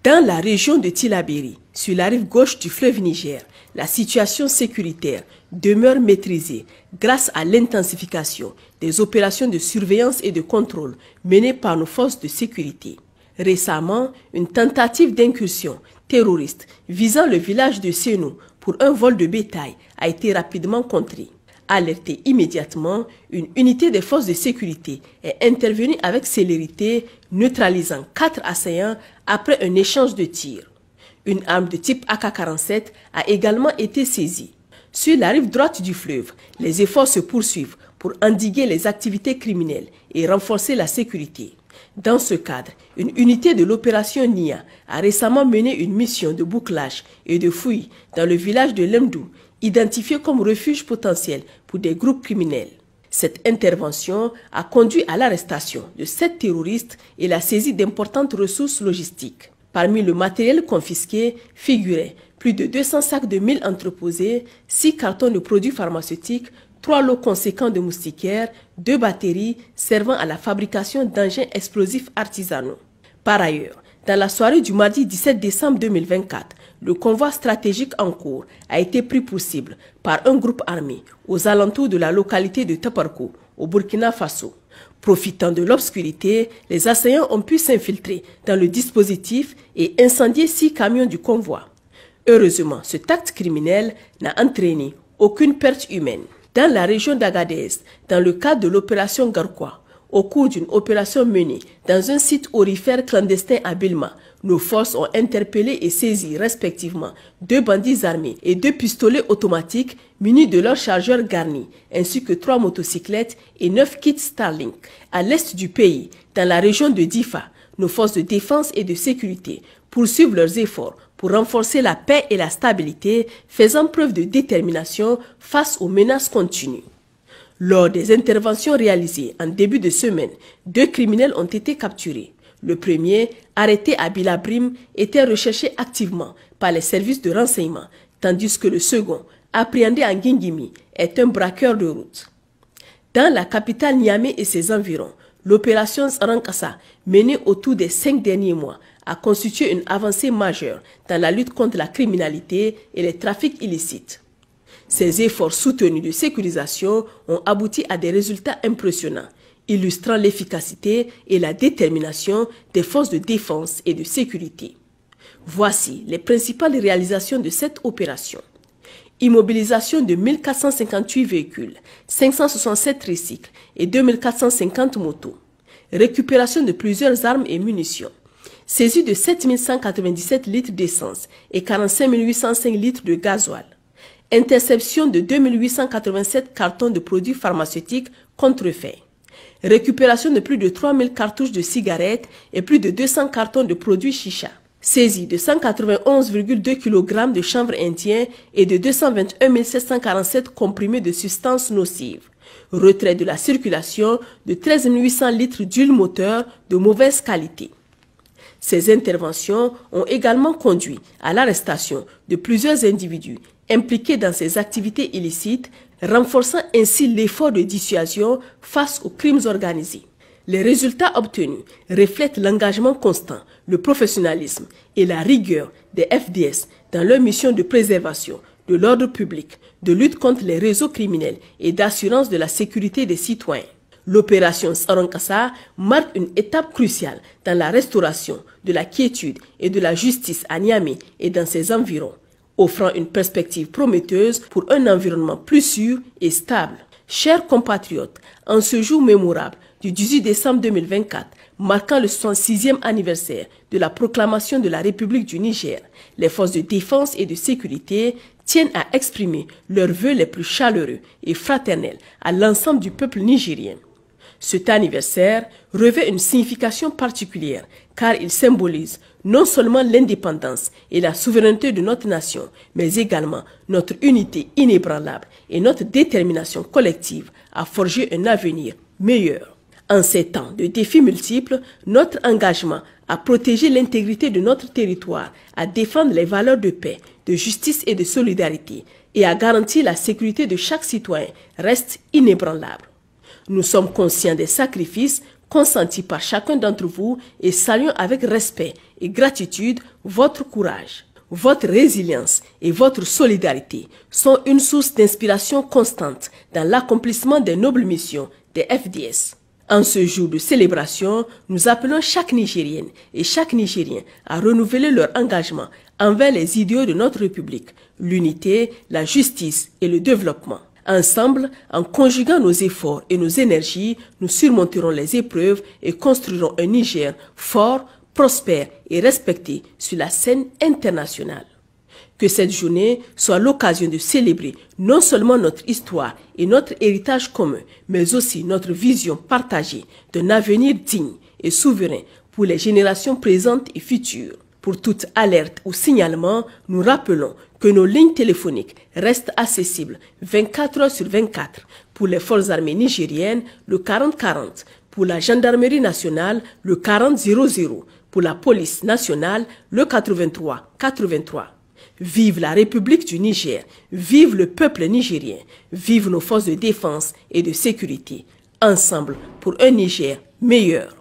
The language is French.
Dans la région de Tillabéri, sur la rive gauche du fleuve Niger, la situation sécuritaire demeure maîtrisée grâce à l'intensification des opérations de surveillance et de contrôle menées par nos forces de sécurité. Récemment, une tentative d'incursion terroriste visant le village de Sénou pour un vol de bétail a été rapidement contrée. Alertée immédiatement, une unité des forces de sécurité est intervenue avec célérité, neutralisant 4 assaillants après un échange de tirs. Une arme de type AK-47 a également été saisie. Sur la rive droite du fleuve, les efforts se poursuivent pour endiguer les activités criminelles et renforcer la sécurité. Dans ce cadre, une unité de l'opération NIA a récemment mené une mission de bouclage et de fouille dans le village de Lemdou, identifié comme refuge potentiel pour des groupes criminels. Cette intervention a conduit à l'arrestation de 7 terroristes et la saisie d'importantes ressources logistiques. Parmi le matériel confisqué figuraient plus de 200 sacs de mil entreposés, 6 cartons de produits pharmaceutiques, 3 lots conséquents de moustiquaires, 2 batteries servant à la fabrication d'engins explosifs artisanaux. Par ailleurs, dans la soirée du mardi 17 décembre 2024, le convoi stratégique en cours a été pris pour cible par un groupe armé aux alentours de la localité de Taparkou, au Burkina Faso. Profitant de l'obscurité, les assaillants ont pu s'infiltrer dans le dispositif et incendier 6 camions du convoi. Heureusement, cet acte criminel n'a entraîné aucune perte humaine. Dans la région d'Agadez, dans le cadre de l'opération Garkwa, au cours d'une opération menée dans un site aurifère clandestin à Bilma, nos forces ont interpellé et saisi respectivement 2 bandits armés et 2 pistolets automatiques munis de leurs chargeurs garnis, ainsi que 3 motocyclettes et 9 kits Starlink. À l'est du pays, dans la région de Difa, nos forces de défense et de sécurité poursuivent leurs efforts pour renforcer la paix et la stabilité, faisant preuve de détermination face aux menaces continues. Lors des interventions réalisées en début de semaine, 2 criminels ont été capturés. Le premier, arrêté à Bilabrim, était recherché activement par les services de renseignement, tandis que le second, appréhendé à Ngingimi, est un braqueur de route. Dans la capitale Niamey et ses environs, l'opération Rankassa, menée autour des 5 derniers mois, a constitué une avancée majeure dans la lutte contre la criminalité et les trafics illicites. Ces efforts soutenus de sécurisation ont abouti à des résultats impressionnants, illustrant l'efficacité et la détermination des forces de défense et de sécurité. Voici les principales réalisations de cette opération. Immobilisation de 1458 véhicules, 567 tricycles et 2450 motos. Récupération de plusieurs armes et munitions. Saisie de 7197 litres d'essence et 45 805 litres de gasoil. Interception de 2887 cartons de produits pharmaceutiques contrefaits. Récupération de plus de 3000 cartouches de cigarettes et plus de 200 cartons de produits chicha. Saisie de 191,2 kg de chanvre indien et de 221 747 comprimés de substances nocives. Retrait de la circulation de 13 800 litres d'huile moteur de mauvaise qualité. Ces interventions ont également conduit à l'arrestation de plusieurs individus impliqués dans ces activités illicites, renforçant ainsi l'effort de dissuasion face aux crimes organisés. Les résultats obtenus reflètent l'engagement constant, le professionnalisme et la rigueur des FDS dans leur mission de préservation de l'ordre public, de lutte contre les réseaux criminels et d'assurance de la sécurité des citoyens. L'opération Sarankassa marque une étape cruciale dans la restauration de la quiétude et de la justice à Niamey et dans ses environs, offrant une perspective prometteuse pour un environnement plus sûr et stable. Chers compatriotes, en ce jour mémorable du 18 décembre 2024, marquant le 66e anniversaire de la proclamation de la République du Niger, les forces de défense et de sécurité tiennent à exprimer leurs vœux les plus chaleureux et fraternels à l'ensemble du peuple nigérien. Cet anniversaire revêt une signification particulière car il symbolise non seulement l'indépendance et la souveraineté de notre nation, mais également notre unité inébranlable et notre détermination collective à forger un avenir meilleur. En ces temps de défis multiples, notre engagement à protéger l'intégrité de notre territoire, à défendre les valeurs de paix, de justice et de solidarité et à garantir la sécurité de chaque citoyen reste inébranlable. Nous sommes conscients des sacrifices consentis par chacun d'entre vous et saluons avec respect et gratitude votre courage. Votre résilience et votre solidarité sont une source d'inspiration constante dans l'accomplissement des nobles missions des FDS. En ce jour de célébration, nous appelons chaque Nigérienne et chaque Nigérien à renouveler leur engagement envers les idéaux de notre République, l'unité, la justice et le développement. Ensemble, en conjuguant nos efforts et nos énergies, nous surmonterons les épreuves et construirons un Niger fort, prospère et respecté sur la scène internationale. Que cette journée soit l'occasion de célébrer non seulement notre histoire et notre héritage commun, mais aussi notre vision partagée d'un avenir digne et souverain pour les générations présentes et futures. Pour toute alerte ou signalement, nous rappelons que nos lignes téléphoniques restent accessibles 24 heures sur 24. Pour les forces armées nigériennes, le 4040. Pour la gendarmerie nationale, le 4000. Pour la police nationale, le 83-83. Vive la République du Niger, vive le peuple nigérien, vive nos forces de défense et de sécurité, ensemble pour un Niger meilleur.